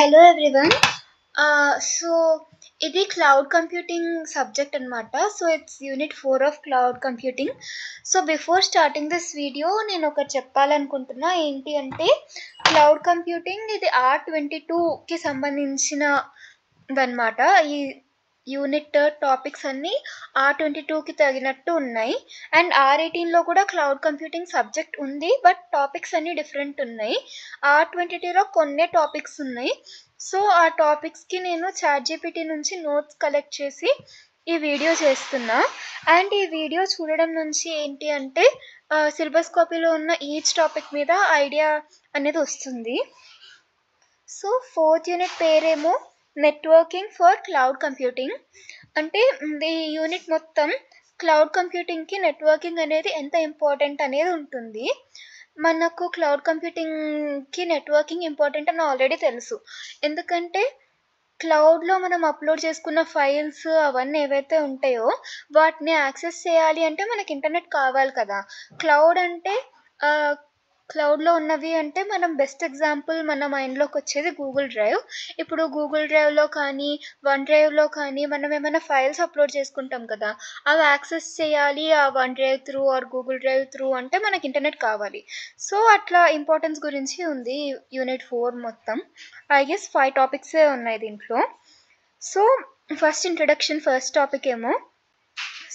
Hello everyone. So ఇది cloud computing subject అనమాట. So it's unit 4 of cloud computing. So before starting this video నేను ఒకటి చెప్పాలనుకుంటున్నా. ఏంటి అంటే క్లౌడ్ కంప్యూటింగ్ ఇది R22కి సంబంధించినదన్నమాట. ఈ యూనిట్ టాపిక్స్ అన్నీ R22కి తగినట్టు ఉన్నాయి. అండ్ R18లో కూడా క్లౌడ్ కంప్యూటింగ్ సబ్జెక్ట్ ఉంది, బట్ టాపిక్స్ అన్నీ డిఫరెంట్ ఉన్నాయి. R22లో కొన్నే టాపిక్స్ ఉన్నాయి. సో ఆ టాపిక్స్కి నేను చాట్‌జీపీటీ నుంచి నోట్స్ కలెక్ట్ చేసి ఈ వీడియో చేస్తున్నా. అండ్ ఈ వీడియో చూడడం నుంచి ఏంటి అంటే సిలబస్ కాపీలో ఉన్న ఈచ్ టాపిక్ మీద ఐడియా అనేది వస్తుంది. సో 4th యూనిట్ పేరేమో నెట్వర్కింగ్ ఫర్ క్లౌడ్ కంప్యూటింగ్. అంటే ఈ యూనిట్ మొత్తం క్లౌడ్ కంప్యూటింగ్కి నెట్వర్కింగ్ అనేది ఎంత ఇంపార్టెంట్ అనేది ఉంటుంది. మనకు క్లౌడ్ కంప్యూటింగ్కి నెట్వర్కింగ్ ఇంపార్టెంట్ అని ఆల్రెడీ తెలుసు. ఎందుకంటే క్లౌడ్లో మనం అప్లోడ్ చేసుకున్న ఫైల్స్ అవన్నీ ఏవైతే ఉంటాయో వాటిని యాక్సెస్ చేయాలి అంటే మనకి ఇంటర్నెట్ కావాలి కదా. క్లౌడ్లో ఉన్నవి అంటే మనం బెస్ట్ ఎగ్జాంపుల్ మన మైండ్లోకి వచ్చేది గూగుల్ డ్రైవ్. ఇప్పుడు గూగుల్ డ్రైవ్లో కానీ వన్ డ్రైవ్లో కానీ మనం ఏమైనా ఫైల్స్ అప్లోడ్ చేసుకుంటాం కదా, అవి యాక్సెస్ చేయాలి ఆ one drive through our Google drive through అంటే మనకి ఇంటర్నెట్ కావాలి. సో అట్లా ఇంపార్టెన్స్ గురించి ఉంది యూనిట్ 4 మొత్తం. ఐ గెస్ 5 టాపిక్సే ఉన్నాయి దీంట్లో. So first introduction, first topic ఏమో.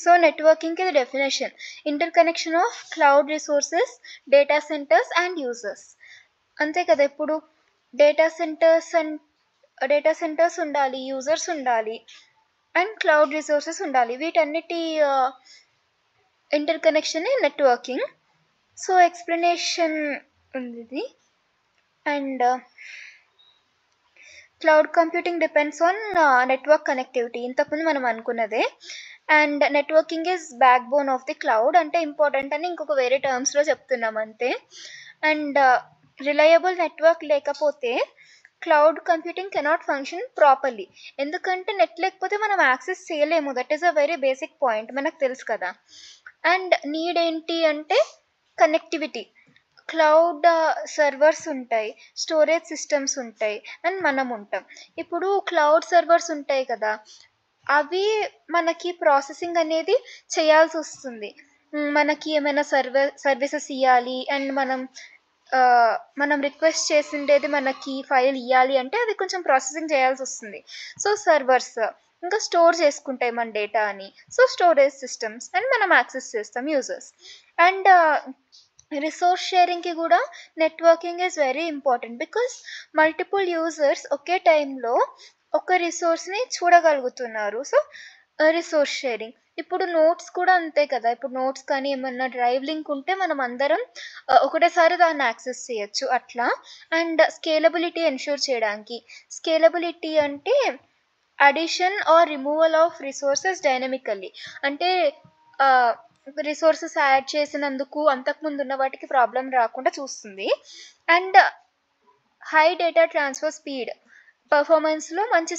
సో నెట్వర్కింగ్కి ఇది definition: interconnection of cloud resources, data centres and users. అంతే కదా, ఇప్పుడు డేటా సెంటర్స్ ఉండాలి, యూజర్స్ ఉండాలి అండ్ క్లౌడ్ రిసోర్సెస్ ఉండాలి. వీటన్నిటి ఇంటర్కనెక్షన్ నెట్వర్కింగ్. సో ఎక్స్ప్లెనేషన్ ఉంది ఇది. And cloud computing depends on network connectivity, ఇంతకుముందు మనం అనుకున్నదే. And networking is back bone of the cloud, అంటే ఇంపార్టెంట్ అని ఇంకొక వేరే టర్మ్స్లో చెప్తున్నాం అంతే. అండ్ రిలయబుల్ నెట్వర్క్ లేకపోతే cloud computing cannot function properly. ఎందుకంటే నెట్ లేకపోతే మనం యాక్సెస్ చేయలేము. That is a very basic point, మనకు తెలుసు కదా. అండ్ నీడ్ ఏంటి అంటే కనెక్టివిటీ. క్లౌడ్ సర్వర్స్ ఉంటాయి, స్టోరేజ్ సిస్టమ్స్ ఉంటాయి అండ్ మనం ఉంటాం. ఇప్పుడు క్లౌడ్ సర్వర్స్ ఉంటాయి కదా, అవి మనకి ప్రాసెసింగ్ అనేది చేయాల్సి వస్తుంది. మనకి ఏమైనా సర్వీసెస్ ఇవ్వాలి అండ్ మనం రిక్వెస్ట్ చేసిండేది మనకి ఫైల్ ఇవ్వాలి అంటే అది కొంచెం ప్రాసెసింగ్ చేయాల్సి వస్తుంది. సో సర్వర్స్ ఇంకా స్టోర్ చేసుకుంటాయి మన డేటా అని. సో స్టోరేజ్ సిస్టమ్స్ అండ్ మనం యాక్సెస్ చేస్తాం యూజర్స్. అండ్ రిసోర్స్ షేరింగ్కి కూడా networking is very important, because multiple users ఒకే టైంలో ఒక రిసోర్స్ని చూడగలుగుతున్నారు. So resource sharing. ఇప్పుడు నోట్స్ కూడా అంతే కదా. ఇప్పుడు నోట్స్ కానీ ఏమన్నా డ్రైవ్ లింక్ ఉంటే మనం అందరం ఒకటేసారి దాన్ని యాక్సెస్ చేయొచ్చు అట్లా. అండ్ స్కేలబిలిటీ ఎన్ష్యూర్ చేయడానికి. స్కేలబిలిటీ అంటే addition or removal of resources dynamically. అంటే రిసోర్సెస్ యాడ్ చేసినందుకు అంతకుముందు ఉన్న వాటికి ప్రాబ్లం రాకుండా చూస్తుంది. And high data transfer speed, పర్ఫార్మెన్స్లో మంచి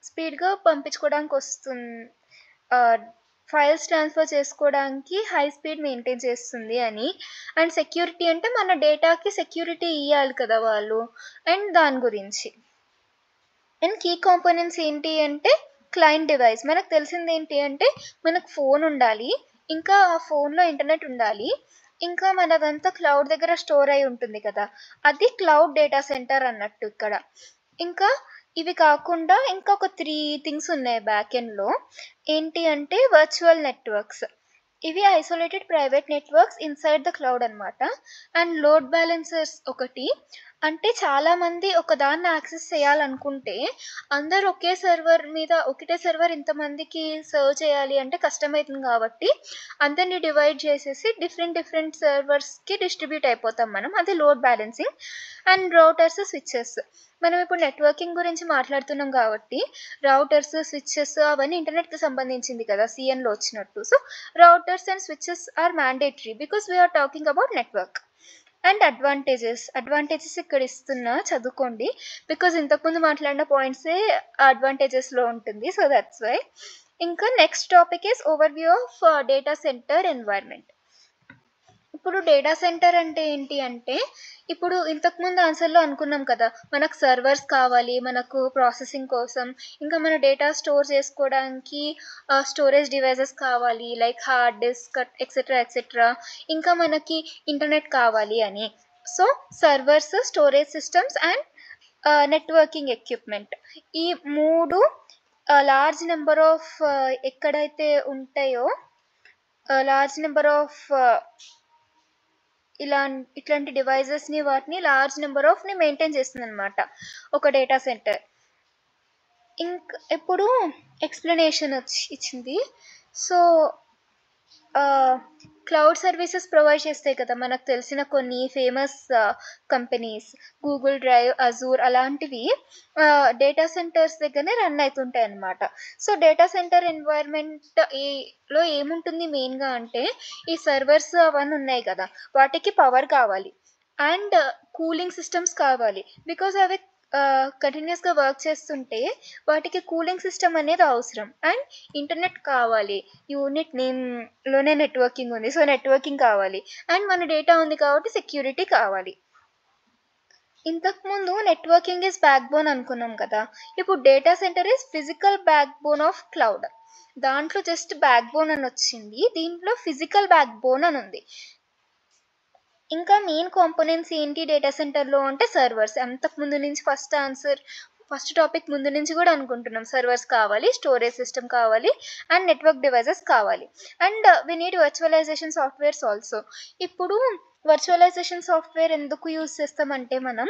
స్పీడ్గా పంపించుకోవడానికి వస్తుంది. ఫైల్స్ ట్రాన్స్ఫర్ చేసుకోవడానికి హై స్పీడ్ మెయింటైన్ చేస్తుంది అని. అండ్ సెక్యూరిటీ అంటే మన డేటాకి సెక్యూరిటీ ఇవ్వాలి కదా వాళ్ళు, అండ్ దాని గురించి. అండ్ కీ కాంపోనెంట్స్ ఏంటి అంటే క్లయింట్ డివైస్. మనకు తెలిసింది ఏంటి అంటే మనకు ఫోన్ ఉండాలి, ఇంకా ఆ ఫోన్లో ఇంటర్నెట్ ఉండాలి, ఇంకా మనదంతా క్లౌడ్ దగ్గర స్టోర్ అయి ఉంటుంది కదా, అది క్లౌడ్ డేటా సెంటర్ అన్నట్టు ఇక్కడ. ఇంకా ఇవి కాకుండా ఇంకొక 3 థింగ్స్ ఉన్నాయి బ్యాక్ ఎండ్లో. ఏంటి అంటే వర్చువల్ నెట్వర్క్స్. ఇవి isolated private networks inside the cloud అనమాట. అండ్ లోడ్ బ్యాలెన్సర్స్ ఒకటి. అంటే చాలామంది ఒకదాన్ని యాక్సెస్ చేయాలనుకుంటే అందరు ఒకటే సర్వర్ ఇంతమందికి సర్వ్ చేయాలి అంటే కష్టమవుతుంది. కాబట్టి అందరినీ డివైడ్ చేసేసి డిఫరెంట్ సర్వర్స్కి డిస్ట్రిబ్యూట్ అయిపోతాం మనం. అది load balancing. And routers, switches. మనం ఇప్పుడు నెట్వర్కింగ్ గురించి మాట్లాడుతున్నాం కాబట్టి రౌటర్స్, స్విచ్చెస్ అవన్నీ ఇంటర్నెట్కి సంబంధించింది కదా, సిఎన్లో వచ్చినట్టు. So routers and switches are mandatory because we are talking about network. And advantages ఇక్కడ ఇస్తున్నా, చదువుకోండి. బికాజ్ ఇంతకుముందు మాట్లాడిన పాయింట్సే అడ్వాంటేజెస్లో ఉంటుంది. So that's why. ఇంకా next topic is overview of data centre environment. ఇప్పుడు డేటా సెంటర్ అంటే ఏంటి అంటే, ఇప్పుడు ఇంతకుముందు ఆన్సర్‌లో అనుకున్నాం కదా! మనకు సర్వర్స్ కావాలి, మనకు ప్రాసెసింగ్ కోసం, ఇంకా మన డేటా స్టోర్ చేసుకోవడానికి స్టోరేజ్ డివైసెస్ కావాలి. Like hard disk etcetera, etcetera. ఇంకా మనకి ఇంటర్నెట్ కావాలి అని. So, servers, storage systems and networking equipment. ఈ 3 లార్జ్ నంబర్ ఆఫ్ ఎక్కడైతే ఉంటాయో లార్జ్ నెంబర్ ఆఫ్ ఇట్లాంటి డివైజెస్‌ని వాటిని లార్జ్ నెంబర్ ఆఫ్‌ని మెయింటైన్ చేస్తుందనమాట ఒక డేటా సెంటర్. ఇప్పుడు ఎక్స్‌ప్లనేషన్ ఇచ్చింది. సో, క్లౌడ్ సర్వీసెస్ ప్రొవైడ్ చేస్తాయి కదా! మనకు తెలిసిన కొన్ని famous companies Google drive, Azure అలాంటివి డేటా సెంటర్స్ దగ్గరనే రన్ అయితుంటాయన్నమాట. సో, డేటా సెంటర్ ఎన్వైర్న్మెంట్ లో ఏముంటుంది మెయిన్‌గా అంటే, ఈ సర్వర్స్ అవన్నీ ఉన్నాయి కదా! వాటికి పవర్ కావాలి. అండ్ కూలింగ్ సిస్టమ్స్ కావాలి. బికాజ్ అవి కంటిన్యూయస్‌గా వర్క్ చేస్తుంటే వాటికి కూలింగ్ సిస్టమ్ అనేది అవసరం. అండ్ ఇంటర్నెట్ కావాలి. యూనిట్ నేమ్‌లోనే నెట్వర్కింగ్ ఉంది. సో, నెట్వర్కింగ్ కావాలి. అండ్ మన డేటా ఉంది కాబట్టి సెక్యూరిటీ కావాలి. ఇంతకుముందు నెట్వర్కింగ్ ఈజ్ బ్యాక్ బోన్ అనుకున్నాం కదా! ఇప్పుడు data centre is physical back bone of cloud. దాంట్లో జస్ట్ బ్యాక్ బోన్ అని వచ్చింది. దీంట్లో ఫిజికల్ బ్యాక్ బోన్ అని ఉంది. ఇంకా మెయిన్ కాంపోనెంట్స్ ఏంటి డేటా సెంటర్‌లో అంటే సర్వర్స్. అంతకుముందు నుంచి ఫస్ట్ టాపిక్ ముందు నుంచి కూడా అనుకుంటున్నాం. సర్వర్స్ కావాలి, స్టోరేజ్ సిస్టమ్ కావాలి అండ్ నెట్వర్క్ డివైసెస్ కావాలి. And we need virtualization softwares also. ఇప్పుడు వర్చువలైజేషన్ సాఫ్ట్‌వేర్ ఎందుకు యూజ్ చేస్తామంటే మనం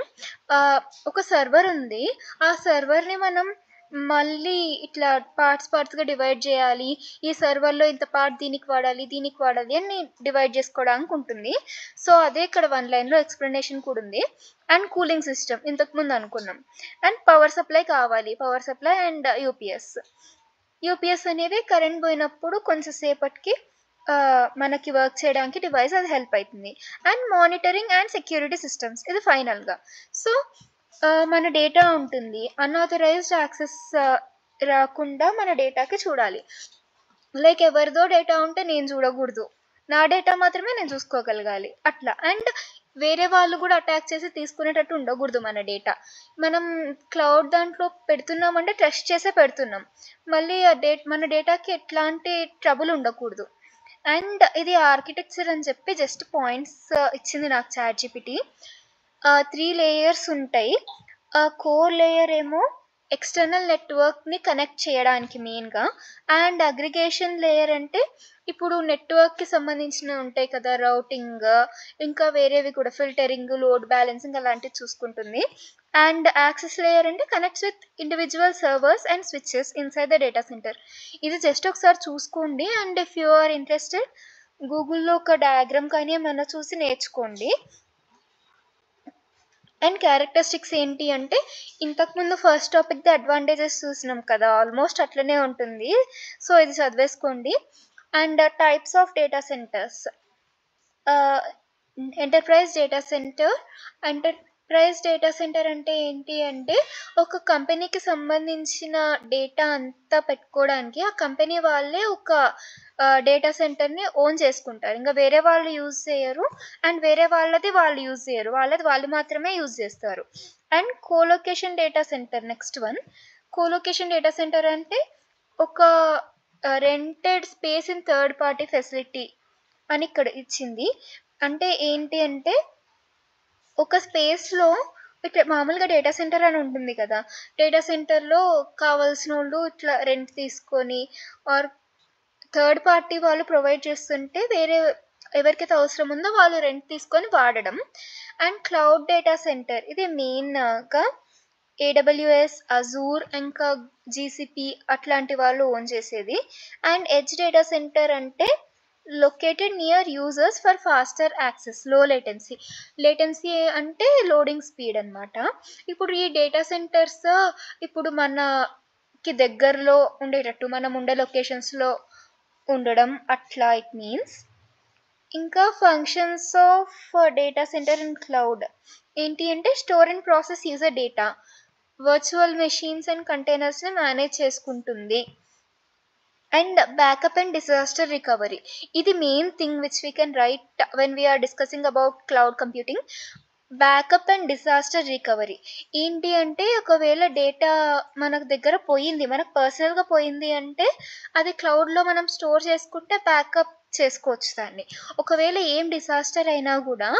ఒక సర్వర్ ఉంది. ఆ సర్వర్‌ని మనం మళ్ళీ ఇట్లా పార్ట్స్‌గా డివైడ్ చేయాలి. ఈ సర్వర్‌లో ఇంత పార్ట్ దీనికి వాడాలి అని డివైడ్ చేసుకోవడానికి ఉంటుంది. సో, అదే ఇక్కడ వన్ లైన్‌లో ఎక్స్‌ప్లనేషన్ కూడా ఉంది. అండ్ కూలింగ్ సిస్టమ్ ఇంతకుముందు అనుకున్నాం. అండ్ పవర్ సప్లై కావాలి. Power supply and UPS. UPS అనేది కరెంట్ పోయినప్పుడు కొంచెం సేపటికి మనకి వర్క్ చేయడానికి డివైస్ అది హెల్ప్ అవుతుంది. And monitoring and security systems ఇది ఫైనల్‌గా. సో, మన డేటా ఉంటుంది. అన్‌ఆథరైజ్డ్ యాక్సెస్ రాకుండా మన డేటాకి చూడాలి. లైక్ ఎవరిదో డేటా ఉంటే నేను చూడకూడదు. నా డేటా మాత్రమే నేను చూసుకోగలగాలి అట్లా. అండ్ వేరే వాళ్ళు కూడా అటాక్ చేసి తీసుకునేటట్టు ఉండకూడదు మన డేటా. మనం క్లౌడ్ దాంట్లో పెడుతున్నామంటే ట్రస్ట్ చేసే పెడుతున్నాం. మళ్ళీ మన డేటాకి ఎట్లాంటి ట్రబుల్ ఉండకూడదు. అండ్ ఇది ఆర్కిటెక్చర్ అని చెప్పి జస్ట్ పాయింట్స్ ఇచ్చింది నాకు చాట్‌జీపీటీ. 3 లేయర్స్ ఉంటాయి. కోర్ లేయర్ ఏమో ఎక్స్టర్నల్ నెట్వర్క్‌ని కనెక్ట్ చేయడానికి మెయిన్‌గా. అండ్ అగ్రిగేషన్ లేయర్ అంటే ఇప్పుడు నెట్వర్క్‌కి సంబంధించినవి ఉంటాయి కదా! రౌటింగ్, ఇంకా వేరేవి కూడా ఫిల్టరింగ్, లోడ్ బ్యాలెన్సింగ్ అలాంటివి చూసుకుంటుంది. అండ్ యాక్సెస్ లేయర్ అంటే connects with individual servers and switches inside the data center. ఇది జస్ట్ ఒకసారి చూసుకోండి. And if you are interested గూగుల్‌లో ఒక డయాగ్రామ్ కానీ ఏమన్నా చూసి నేర్చుకోండి. అండ్ క్యారెక్టరిస్టిక్స్ ఏంటి అంటే, ఇంతకుముందు ఫస్ట్ టాపిక్‌ది అడ్వాంటేజెస్ చూసినాం కదా! ఆల్మోస్ట్ అట్లనే ఉంటుంది. సో, ఇది చదివేసుకోండి. And types of data centres. Enterprise data centre. Enterprise data centre అంటే ఏంటి అంటే, ఒక కంపెనీకి సంబంధించిన డేటా అంతా పెట్టుకోవడానికి ఆ కంపెనీ వాళ్ళే ఒక డేటా సెంటర్‌ని ఓన్ చేసుకుంటారు. ఇంక వేరే వాళ్ళు యూజ్ చేయరు. అండ్ వేరే వాళ్ళది వాళ్ళు యూజ్ చేయరు. వాళ్ళది వాళ్ళు మాత్రమే యూజ్ చేస్తారు. And colocation data centre next one. Colocation data centre అంటే ఒక rented space in third party facility అని ఇక్కడ ఇచ్చింది. అంటే ఏంటి అంటే, ఒక స్పేస్‌లో ఇట్లా మామూలుగా డేటా సెంటర్ అని ఉంటుంది కదా! డేటా సెంటర్‌లో కావాల్సినోళ్ళు ఇట్లా రెంట్ తీసుకొని ఆర్ థర్డ్ పార్టీ వాళ్ళు ప్రొవైడ్ చేస్తుంటే ఎవరికైతే అవసరం ఉందో వాళ్ళు రెంట్ తీసుకొని వాడడం. అండ్ క్లౌడ్ డేటా సెంటర్ ఇది మెయిన్‌గా ఏడబ్ల్యూఎస్, అజూర్ ఇంకా జీసీపీ అట్లాంటి వాళ్ళు ఓన్ చేసేది. అండ్ ఎడ్జ్ డేటా సెంటర్ అంటే located near users for faster access, low latency. Latency అంటే లోడింగ్ స్పీడ్ అనమాట. ఇప్పుడు ఈ డేటా సెంటర్స్ ఇప్పుడు మనకి దగ్గరలో ఉండేటట్టు మనం ఉండే లొకేషన్స్‌లో ఉండడం అట్లా ఇట్ మీన్స్. ఇంకా functions of data centre in cloud ఏంటి అంటే, store and process user data, virtual machines and కంటైనర్స్‌ని మేనేజ్ చేసుకుంటుంది. And backup and disaster recovery. ఇది main thing which we can write when we are discussing about cloud computing. Backup and disaster recovery ఏంటి అంటే, ఒకవేళ data మనకు దగ్గర పోయింది, మనకు పర్సనల్గా పోయింది అంటే అది క్లౌడ్లో మనం స్టోర్ చేసుకుంటే బ్యాకప్ చేసుకోవచ్చు దాన్ని. ఒకవేళ ఏం డిజాస్టర్ అయినా కూడా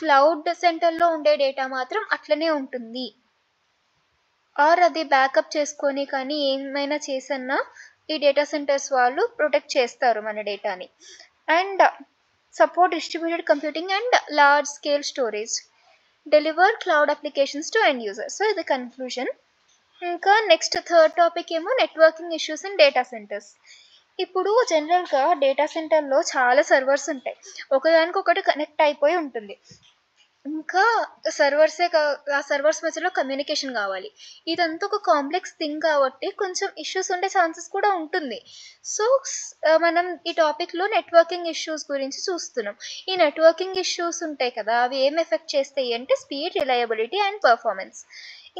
క్లౌడ్ సెంటర్లో ఉండే డేటా మాత్రం అట్లనే ఉంటుంది. ఆర్ అది బ్యాకప్ చేసుకొని కానీ ఏమైనా చేసన్నా ఈ డేటా సెంటర్స్ వాళ్ళు ప్రొటెక్ట్ చేస్తారు మన డేటాని. And support distributed computing and large scale storage, deliver cloud applications to end user. So ఇది కన్క్లూజన్. ఇంకా నెక్స్ట్ థర్డ్ టాపిక్ ఏమో networking issues in data centres. ఇప్పుడు జనరల్గా డేటా సెంటర్లో చాలా సర్వర్స్ ఉంటాయి, ఒకదానికొకటి కనెక్ట్ అయిపోయి ఉంటుంది. ఇంకా ఆ సర్వర్స్ మధ్యలో కమ్యూనికేషన్ కావాలి. ఇదంతా ఒక కాంప్లెక్స్ థింగ్ కాబట్టి కొంచెం ఇష్యూస్ ఉండే ఛాన్సెస్ కూడా ఉంటుంది. సో మనం ఈ టాపిక్లో నెట్వర్కింగ్ ఇష్యూస్ గురించి చూస్తున్నాం. ఈ నెట్వర్కింగ్ ఇష్యూస్ ఉంటాయి కదా, అవి ఏం ఎఫెక్ట్ చేస్తాయి అంటే స్పీడ్, రిలయబిలిటీ అండ్ పర్ఫార్మెన్స్.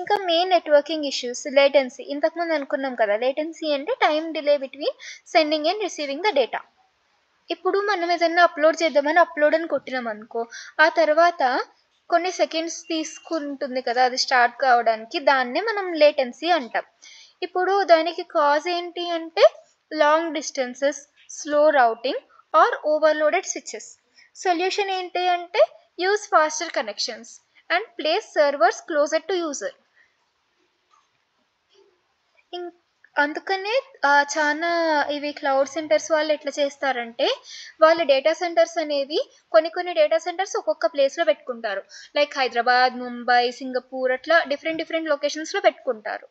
ఇంకా మెయిన్ నెట్వర్కింగ్ ఇష్యూస్ లేటెన్సీ. ఇంతకుముందు అనుకున్నాం కదా, లేటెన్సీ అంటే time delay between sending and receiving the data. ఇప్పుడు మనం ఏదైనా అప్లోడ్ చేద్దామని అప్లోడ్ అని కొట్టినాం అనుకో, ఆ తర్వాత కొన్ని సెకండ్స్ తీసుకుంటుంది కదా అది స్టార్ట్ కావడానికి, దాన్నే మనం లేటెన్సీ అంటాం. ఇప్పుడు దానికి కాజ్ ఏంటి అంటే long distances, slow routing or overloaded switches. Solution ఏంటి అంటే use faster connections and place servers closer to user. అందుకనే చాలా ఇవి క్లౌడ్ సెంటర్స్ వాళ్ళు ఎట్లా చేస్తారంటే, వాళ్ళ డేటా సెంటర్స్ అనేవి కొన్ని డేటా సెంటర్స్ ఒక్కొక్క ప్లేస్లో పెట్టుకుంటారు. లైక్ హైదరాబాద్, ముంబై, సింగపూర్ అట్లా డిఫరెంట్ లొకేషన్స్లో పెట్టుకుంటారు.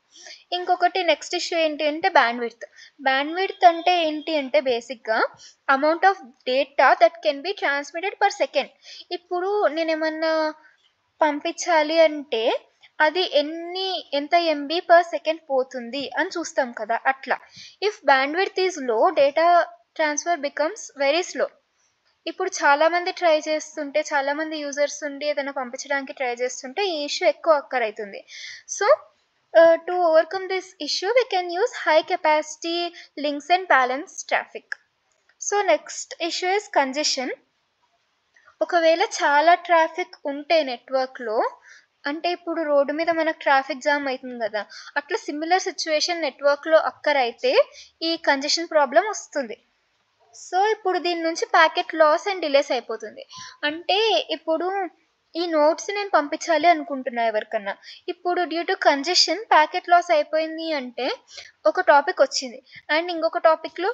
ఇంకొకటి నెక్స్ట్ ఇష్యూ ఏంటి అంటే బ్యాండ్విడ్త్. బ్యాండ్విడ్త్ అంటే ఏంటి అంటే బేసిక్గా amount of data that can be transmitted per second. ఇప్పుడు నేను ఏమన్నా పంపించాలి అంటే అది ఎంత ఎంబీ పర్ సెకండ్ పోతుంది అని చూస్తాం కదా, అట్లా. If bandwidth is low, data transfer becomes very slow. ఇప్పుడు చాలామంది ట్రై చేస్తుంటే, చాలామంది యూజర్స్ ఉండి ఏదైనా పంపించడానికి ట్రై చేస్తుంటే ఈ ఇష్యూ ఎక్కువ అక్కర్ అవుతుంది. So to overcome this issue we can use high capacity links and balance traffic. So next issue is congestion. ఒకవేళ చాలా ట్రాఫిక్ ఉంటే నెట్వర్క్లో, అంటే ఇప్పుడు రోడ్డు మీద మనకు ట్రాఫిక్ జామ్ అవుతుంది కదా, అట్లా సిమిలర్ సిచ్యువేషన్ నెట్వర్క్లో అక్కర్ అయితే ఈ కంజెషన్ ప్రాబ్లం వస్తుంది. సో ఇప్పుడు దీని నుంచి ప్యాకెట్ లాస్ అండ్ డిలేస్ అయిపోతుంది. అంటే ఇప్పుడు ఈ నోట్స్ నేను పంపించాలి అనుకుంటున్నా ఎవరికన్నా, ఇప్పుడు due to congestion packet loss అయిపోయింది అంటే ఒక టాపిక్ వచ్చింది అండ్ ఇంకొక టాపిక్లో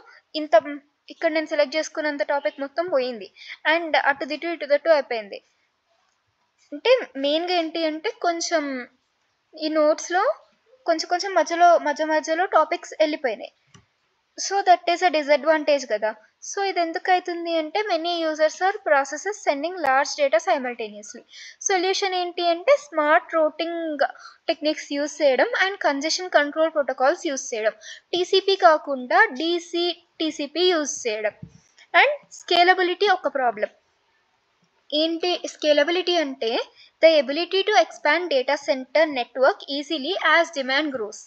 ఇక్కడ నేను సెలెక్ట్ చేసుకున్నంత టాపిక్ మొత్తం పోయింది అండ్ అటు ఇటు అయిపోయింది. అంటే మెయిన్గా ఏంటి అంటే కొంచెం ఈ నోట్స్లో కొంచెం మధ్యలో టాపిక్స్ వెళ్ళిపోయినాయి. So that is a disadvantage కదా. సో ఇది ఎందుకు అవుతుంది అంటే many users or processes sending large data simultaneously. Solution ఏంటి అంటే స్మార్ట్ రూటింగ్ టెక్నిక్స్ యూస్ చేయడం and congestion control protocols use చేయడం. టీసీపీ కాకుండా టీసీపీ యూస్ చేయడం. అండ్ స్కేలబిలిటీ ఒక ప్రాబ్లం. ఏంటి స్కేలబిలిటీ అంటే the ability to expand data center network easily as demand grows.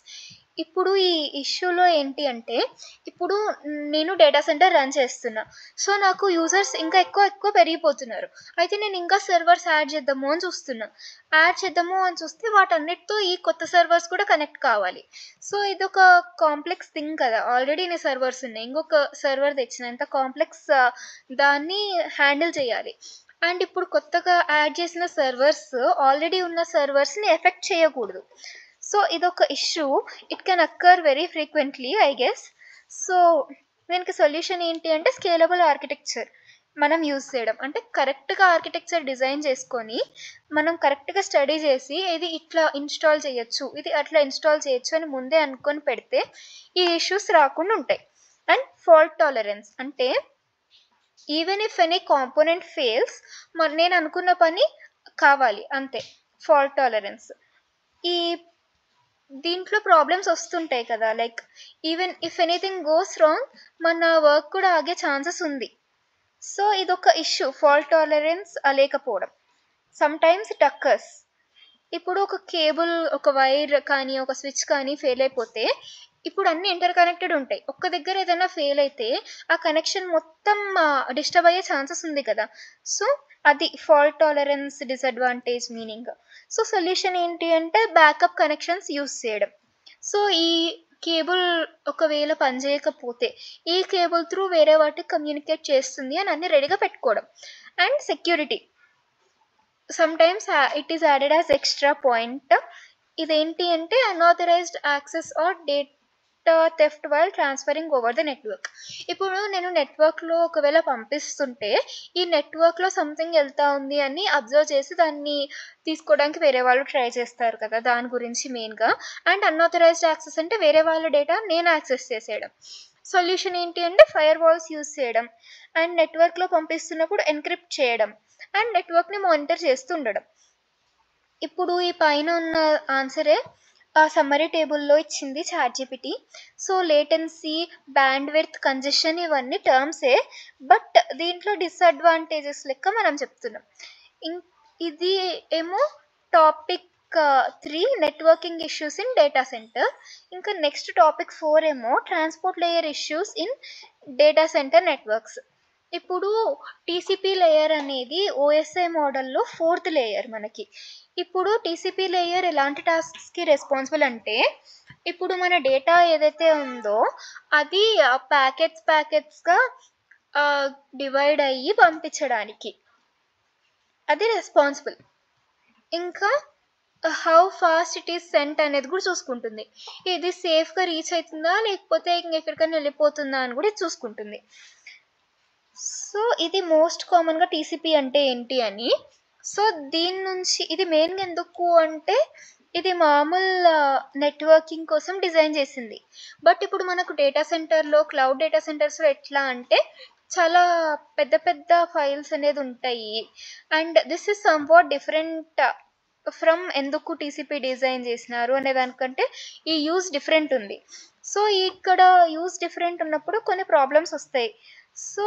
ఇప్పుడు ఈ ఇష్యూలో ఏంటి అంటే, ఇప్పుడు నేను డేటా సెంటర్ రన్ చేస్తున్నా, సో నాకు యూజర్స్ ఇంకా ఎక్కువ పెరిగిపోతున్నారు. అయితే నేను ఇంకా సర్వర్స్ యాడ్ చేద్దాము అని చూస్తే వాటన్నిటితో ఈ కొత్త సర్వర్స్ కూడా కనెక్ట్ కావాలి. సో ఇది ఒక కాంప్లెక్స్ థింగ్ కదా, ఆల్రెడీ నేను సర్వర్స్ ఉన్నాయి, ఇంకొక సర్వర్ తెచ్చిన ఇంత కాంప్లెక్స్ దాన్ని హ్యాండిల్ చేయాలి. అండ్ ఇప్పుడు కొత్తగా యాడ్ చేసిన సర్వర్స్ ఆల్రెడీ ఉన్న సర్వర్స్ని ఎఫెక్ట్ చేయకూడదు. సో ఇదొక issue, it can occur very frequently I guess. So దీనికి సొల్యూషన్ ఏంటి అంటే స్కేలబుల్ ఆర్కిటెక్చర్ మనం యూజ్ చేయడం. అంటే కరెక్ట్గా ఆర్కిటెక్చర్ డిజైన్ చేసుకొని మనం కరెక్ట్గా స్టడీ చేసి ఇది ఇట్లా ఇన్స్టాల్ చేయొచ్చు, ఇది అట్లా ఇన్స్టాల్ చేయొచ్చు అని ముందే అనుకొని పెడితే ఈ ఇష్యూస్ రాకుండా ఉంటాయి. అండ్ ఫాల్ట్ టాలరెన్స్ అంటే even if any component fails, నేను అనుకున్న పని కావాలి అంతే, ఫాల్ట్ టాలరెన్స్. ఈ దీంట్లో ప్రాబ్లమ్స్ వస్తుంటాయి కదా, like even if anything goes wrong మన వర్క్ కూడా ఆగే ఛాన్సెస్ ఉంది. సో ఇదొక ఇష్యూ, ఫాల్ట్ టాలరెన్స్ లేకపోవడం. Some times it occurs. ఇప్పుడు ఒక కేబుల్, ఒక వైర్ కానీ ఒక స్విచ్ కానీ ఫెయిల్ అయిపోతే ఇప్పుడు అన్ని ఇంటర్ కనెక్టెడ్ ఉంటాయి. ఒక్క దగ్గర ఏదైనా ఫెయిల్ అయితే ఆ కనెక్షన్ మొత్తం డిస్టర్బ్ అయ్యే ఛాన్సెస్ ఉంది కదా! సో, అది fault tolerance disadvantage meaning. So, solution ఏంటి అంటే బ్యాకప్ కనెక్షన్స్ యూజ్ చేయడం. సో, ఈ కేబుల్ ఒకవేళ పనిచేయకపోతే ఈ కేబుల్ త్రూ వేరే వాటికి కమ్యూనికేట్ చేస్తుంది అని అన్ని రెడీగా పెట్టుకోవడం. And security. Sometimes it is added as extra point. ఇదేంటి అంటే unauthorized access or data theft while transferring over the network. ఇప్పుడు నేను నెట్‌వర్క్‌లో ఒకవేళ పంపిస్తుంటే, ఈ నెట్‌వర్క్‌లో సంథింగ్ ఎళ్తా ఉంది అని అబ్జర్వ్ చేసి దాన్ని తీసుకోవడానికి వేరే వాళ్ళు ట్రై చేస్తారు కదా! దాని గురించి మెయిన్‌గా. అండ్ అన్‌ఆథరైజ్డ్ యాక్సెస్ అంటే వేరే వాళ్ళ డేటా నేను యాక్సెస్ చేసేయడం. సొల్యూషన్ ఏంటి అంటే ఫైర్ వాల్స్ యూజ్ చేయడం. అండ్ నెట్‌వర్క్‌లో పంపిస్తున్నప్పుడు ఎన్క్రిప్ట్ చేయడం. అండ్ నెట్‌వర్క్‌ని మానిటర్ చేస్తూ ఉండడం. ఇప్పుడు ఈ పైన ఉన్న ఆన్సరే సమ్మరీ టేబుల్‌లో ఇచ్చింది ChatGPT. So, latency, bandwidth, congestion ఇవన్నీ టర్మ్సే. బట్ దీంట్లో డిసడ్వాంటేజెస్ లెక్క మనం చెప్తున్నాం. ఇం ఇది ఏమో topic 3 networking issues in data centre. ఇంకా నెక్స్ట్ టాపిక్ 4 ఏమో transport layer issues in data centre networks. ఇప్పుడు టీసీపీ లేయర్ అనేది ఓఎస్ఐ మోడల్‌లో 4థ్ లేయర్ మనకి. ఇప్పుడు టీసీపీ లేయర్ ఎలాంటి టాస్క్స్‌కి రెస్పాన్సిబుల్ అంటే, ఇప్పుడు మన డేటా ఏదైతే ఉందో అది ప్యాకెట్స్‌గా డివైడ్ అయ్యి పంపించడానికి. అది రెస్పాన్సిబుల్. ఇంకా how fast it is cent అనేది కూడా చూసుకుంటుంది. ఇది సేఫ్‌గా రీచ్ అవుతుందా లేకపోతే ఇంకెక్కడికైనా వెళ్ళిపోతుందా అని కూడా ఇది చూసుకుంటుంది. సో, ఇది మోస్ట్ కామన్‌గా టీసీపీ అంటే ఏంటి అని. సో, దీని నుంచి ఇది మెయిన్‌గా ఎందుకు అంటే, ఇది మామూలు నెట్వర్కింగ్ కోసం డిజైన్ చేసింది. బట్ ఇప్పుడు మనకు డేటా సెంటర్‌లో, క్లౌడ్ డేటా సెంటర్స్‌లో ఎట్లా అంటే, చాలా పెద్ద పెద్ద ఫైల్స్ అనేది ఉంటాయి. And this is somewhat different from ఎందుకు టీసీపీ డిజైన్ చేసినారు అనే దానికంటే, ఈ యూజ్ డిఫరెంట్ ఉంది. సో, ఇక్కడ యూజ్ డిఫరెంట్ ఉన్నప్పుడు కొన్ని ప్రాబ్లమ్స్ వస్తాయి. సో,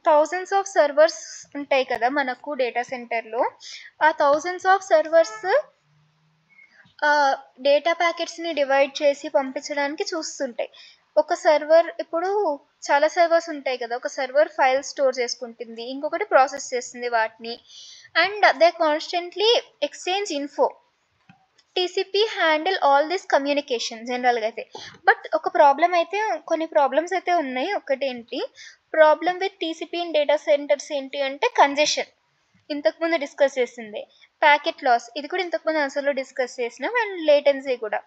థౌసండ్స్ ఆఫ్ సర్వర్స్ ఉంటాయి కదా మనకు డేటా సెంటర్‌లో. ఆ థౌసండ్స్ ఆఫ్ సర్వర్స్ డేటా ప్యాకెట్స్‌ని డివైడ్ చేసి పంపించడానికి చూస్తుంటాయి. ఒక సర్వర్ ఇప్పుడు చాలా సర్వర్స్ ఉంటాయి కదా! ఒక సర్వర్ ఫైల్స్ స్టోర్ చేసుకుంటుంది. ఇంకొకటి ప్రాసెస్ చేస్తుంది వాటిని. And they constantly exchange info. TCP handle all this communication జనరల్‌గా అయితే. బట్ ఒక కొన్ని ప్రాబ్లమ్స్ అయితే ఉన్నాయి. ఒకటేంటి problem with TCP in data centres ఏంటి అంటే కంజెషన్. ఇంతకుముందు డిస్కస్ చేసిందే. ప్యాకెట్ లాస్ ఇది కూడా ఇంతకుముందు ఆన్సర్‌లో డిస్కస్ చేసినాం. అండ్ లేటెన్సీ కూడా.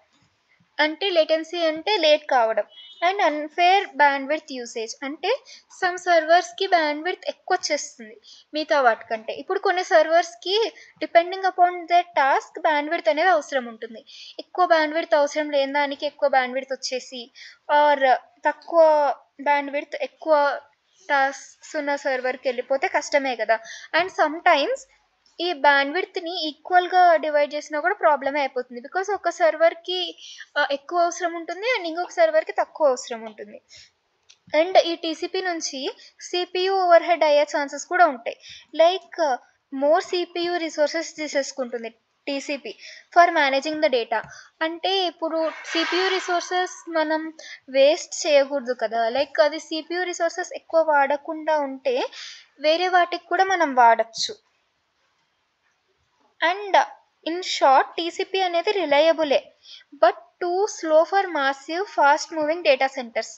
లేటెన్సీ అంటే లేట్ కావడం. అండ్ అన్‌ఫెయిర్ బ్యాండ్‌విడ్త్ యూసేజ్ అంటే సమ్ సర్వర్స్‌కి బ్యాండ్‌విడ్త్ ఎక్కువొచ్చేస్తుంది మిగతా వాటికంటే. ఇప్పుడు కొన్ని సర్వర్స్‌కి depending upon their task bandwidth అనేది అవసరం ఉంటుంది. ఎక్కువ బ్యాండ్‌విడ్త్ అవసరం లేని దానికి ఎక్కువ బ్యాండ్‌విడ్త్ వచ్చేసి ఆర్ తక్కువ బ్యాండ్‌విడ్త్ ఎక్కువ టాస్క్స్ ఉన్న సర్వర్‌కి వెళ్ళిపోతే కష్టమే కదా! అండ్ సమ్‌టైమ్స్ ఈ బ్యాండ్‌విడ్త్‌ని ఈక్వల్‌గా డివైడ్ చేసినా కూడా ప్రాబ్లమే అయిపోతుంది. బికాజ్ ఒక సర్వర్‌కి ఎక్కువ అవసరం ఉంటుంది. అండ్ ఇంకొక సర్వర్‌కి తక్కువ అవసరం ఉంటుంది. అండ్ ఈ టీసీపీ నుంచి సీపీయూ ఓవర్ హెడ్ అయ్యే ఛాన్సెస్ కూడా ఉంటాయి. లైక్ మోర్ సీపీయూ రిసోర్సెస్ తీసేసుకుంటుంది TCP for managing the data. అంటే ఇప్పుడు సీపీయూ రిసోర్సెస్ మనం వేస్ట్ చేయకూడదు కదా! లైక్ అది సీపీయూ రిసోర్సెస్ ఎక్కువ వాడకుండా ఉంటే వేరే వాటికి కూడా మనం వాడొచ్చు. అండ్ ఇన్ షార్ట్ టీసీపీ అనేది రిలయబులే. But too slow for massive fast moving data centres.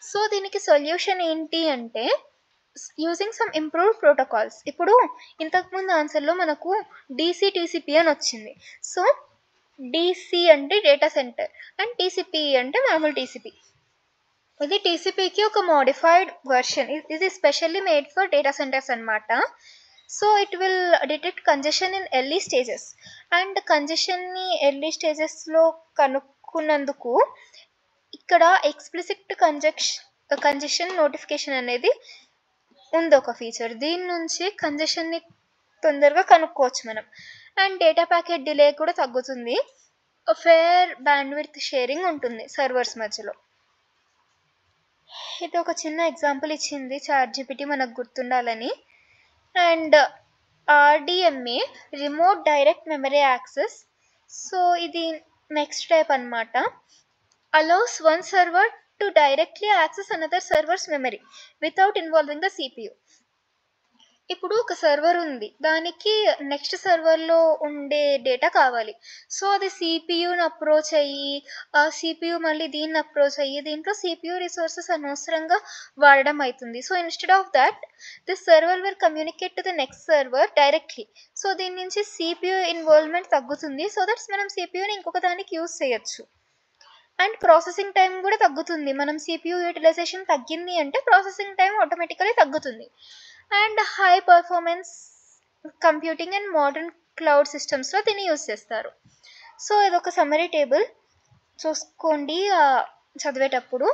So, దీనికి సొల్యూషన్ ఏంటి అంటే యూజింగ్ సమ్ ఇంప్రూవ్డ్ ప్రోటోకాల్స్. ఇప్పుడు ఇంతకుముందు ఆన్సర్‌లో మనకు డీసీ టీసీపీ అని వచ్చింది. సో, డీసీ అంటే డేటా సెంటర్ అండ్ టీసీపీ అంటే మామూలు టీసీపీ. ఇది టీసీపీకి ఒక మోడిఫైడ్ వెర్షన్. ఇది specially made for data centres అన్నమాట. So, it will detect congestion in early stages. And కంజెషన్‌ని ఎర్లీ స్టేజెస్‌లో కనుక్కున్నందుకు ఇక్కడ ఎక్స్‌ప్లిసిట్ కంజెషన్ నోటిఫికేషన్ అనేది ఉంది ఒక ఫీచర్. దీని నుంచి కంజెషన్‌ని తొందరగా కనుక్కోవచ్చు మనం. అండ్ డేటా ప్యాకెట్ డిలే కూడా తగ్గుతుంది. ఫెయిర్ బ్యాండ్‌విడ్త్ షేరింగ్ ఉంటుంది సర్వర్స్ మధ్యలో. ఇది ఒక చిన్న ఎగ్జాంపుల్ ఇచ్చింది చాట్‌జీపీటీ మనకు గుర్తుండాలని. And RDMA remote direct memory access. So, ఇది నెక్స్ట్ టైప్ అన్నమాట. allows one server to directly access another server's memory without involving the CPU. ఇప్పుడు ఒక సర్వర్ ఉంది, దానికి నెక్స్ట్ సర్వర్లో ఉండే డేటా కావాలి. సో అది సిపియూని అప్రోచ్ అయ్యి, ఆ సిపియూ మళ్ళీ దీన్ని అప్రోచ్ అయ్యి, దీంట్లో సిపియూ రిసోర్సెస్ అనవసరంగా వాడడం అవుతుంది. So instead of that this server will communicate to the next server directly. So దీని నుంచి సిపియూ ఇన్వాల్వ్మెంట్ తగ్గుతుంది. సో దట్స్ మనం సిపియూని ఇంకొక దానికి యూజ్ చేయొచ్చు. అండ్ ప్రాసెసింగ్ టైం కూడా తగ్గుతుంది. మనం సిపియూ యూటిలైజేషన్ తగ్గింది అంటే ప్రాసెసింగ్ టైం ఆటోమేటికలీ తగ్గుతుంది. And high performance computing and modern cloud సిస్టమ్స్లో దీన్ని యూజ్ చేస్తారు. సో ఇదొక సమ్మరీ టేబుల్ చూసుకోండి చదివేటప్పుడు.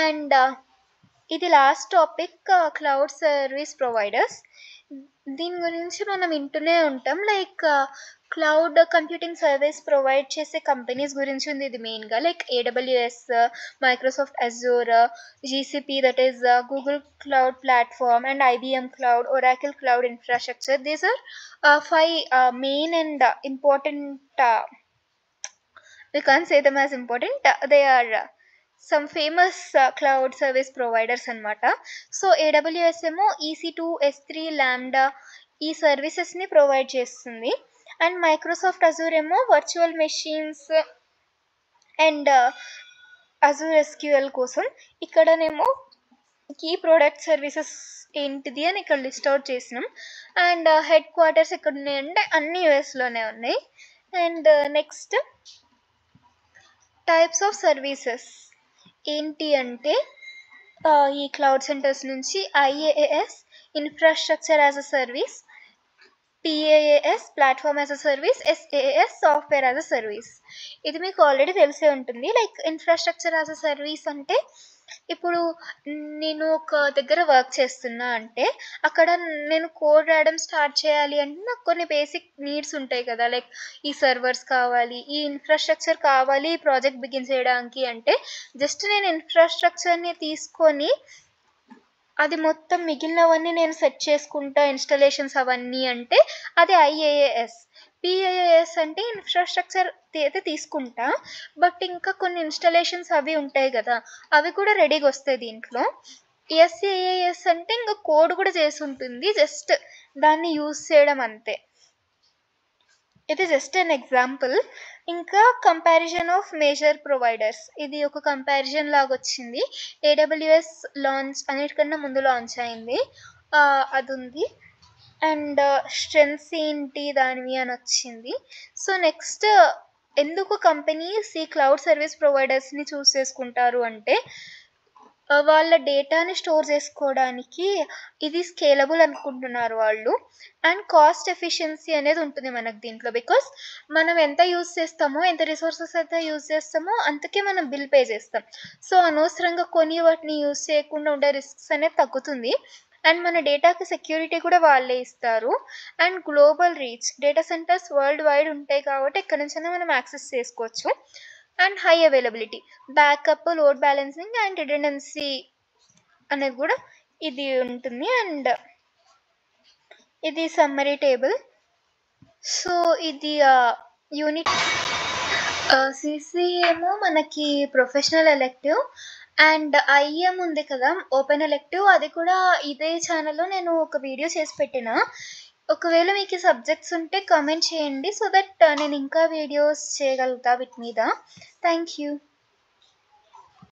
అండ్ ఇది last topic, cloud service providers. దీని గురించి మనం వింటూనే ఉంటాం. Like cloud computing service provide చేసే కంపెనీస్ గురించి ఉంది ఇది మెయిన్గా. Like AWS, Microsoft Azure, GCP that is Google Cloud Platform, and IBM cloud, Oracle cloud infrastructure. These are 5 main and important, we can't say them as important, they are some famous cloud service providers అన్నమాట. So AWS ఏమో EC2, S3, lambda ఈ సర్వీసెస్ని provide చేస్తుంది. And Microsoft Azure ఏమో virtual machines and Azure SQL కోసం. ఇక్కడనేమో key product services ఏంటిది అని ఇక్కడ లిస్ట్ అవుట్ చేసినాం. అండ్ హెడ్ క్వార్టర్స్ ఎక్కడ ఉన్నాయంటే అన్ని యుఎస్లోనే ఉన్నాయి. And next types of services ఏంటి అంటే ఈ క్లౌడ్ సెంటర్స్ నుంచి IaaS infrastructure as a service, PaaS platform as a service, SaaS software as a service. ఇది మీకు ఆల్రెడీ తెలిసే ఉంటుంది. Like infrastructure as a service అంటే ఇప్పుడు నేను ఒక దగ్గర వర్క్ చేస్తున్నా అంటే అక్కడ నేను కోడ్ రాయడం స్టార్ట్ చేయాలి అంటే నాకు కొన్ని బేసిక్ నీడ్స్ ఉంటాయి కదా. లైక్ ఈ సర్వర్స్ కావాలి, ఈ ఇన్ఫ్రాస్ట్రక్చర్ కావాలి ఈ ప్రాజెక్ట్ బిగిన్ చేయడానికి. అంటే జస్ట్ నేను ఇన్ఫ్రాస్ట్రక్చర్ని తీసుకొని అది మొత్తం మిగిలినవన్నీ నేను సెట్ చేసుకుంటా, ఇన్స్టలేషన్స్ అవన్నీ అంటే అది IaaS. PaaS అంటే ఇన్ఫ్రాస్ట్రక్చర్ అయితే తీసుకుంటా, బట్ ఇంకా కొన్ని ఇన్స్టలేషన్స్ అవి ఉంటాయి కదా, అవి కూడా రెడీగా వస్తాయి దీంట్లో. SaaS అంటే ఇంకా కోడ్ కూడా చేసి ఉంటుంది, జస్ట్ దాన్ని యూజ్ చేయడం అంతే. ఇది జస్ట్ అన్ ఎగ్జాంపుల్. ఇంకా కంపారిజన్ ఆఫ్ మేజర్ ప్రొవైడర్స్, ఇది ఒక కంపారిజన్ లాగా వచ్చింది. AWS లాంచ్ అన్నిటికన్నా ముందు లాంచ్ అయింది, అది ఉంది. అండ్ స్ట్రెంగ్స్ ఏంటి దానివి అని వచ్చింది. సో నెక్స్ట్ ఎందుకు కంపెనీస్ ఈ క్లౌడ్ సర్వీస్ ప్రొవైడర్స్ని చూస్ చేసుకుంటారు అంటే వాళ్ళ డేటాని స్టోర్ చేసుకోవడానికి ఇది స్కేలబుల్ అనుకుంటున్నారు వాళ్ళు. అండ్ కాస్ట్ ఎఫిషియన్సీ అనేది ఉంటుంది మనకు దీంట్లో. బికాస్ మనం ఎంత యూజ్ చేస్తామో, ఎంత రిసోర్సెస్ అయితే యూజ్ చేస్తామో అంతకే మనం బిల్ పే చేస్తాం. సో అనవసరంగా కొన్ని వాటిని యూజ్ చేయకుండా ఉండే రిస్క్స్ అనేది తగ్గుతుంది. అండ్ మన డేటాకి సెక్యూరిటీ కూడా వాళ్ళే ఇస్తారు. And global reach, data centres world wide ఉంటాయి కాబట్టి ఎక్కడి నుంచైనా మనం యాక్సెస్ చేసుకోవచ్చు. And high availability, backup, load balancing and redundancy అనేది కూడా ఇది ఉంటుంది. అండ్ ఇది సమ్మరీ టేబుల్. సో ఇది యూనిట్ సిసి ఏమో మనకి ప్రొఫెషనల్ ఎలెక్టివ్, అండ్ IEM ఉంది కదా ఓపెన్ ఎలెక్టివ్, అది కూడా ఇదే ఛానల్లో నేను ఒక వీడియో చేసి పెట్టిన. ఒకవేళ మీకు ఈ సబ్జెక్ట్స్ ఉంటే కామెంట్ చేయండి, సో దట్ నేను ఇంకా వీడియోస్ చేయగలుగుతా వీటి మీద. Thank you.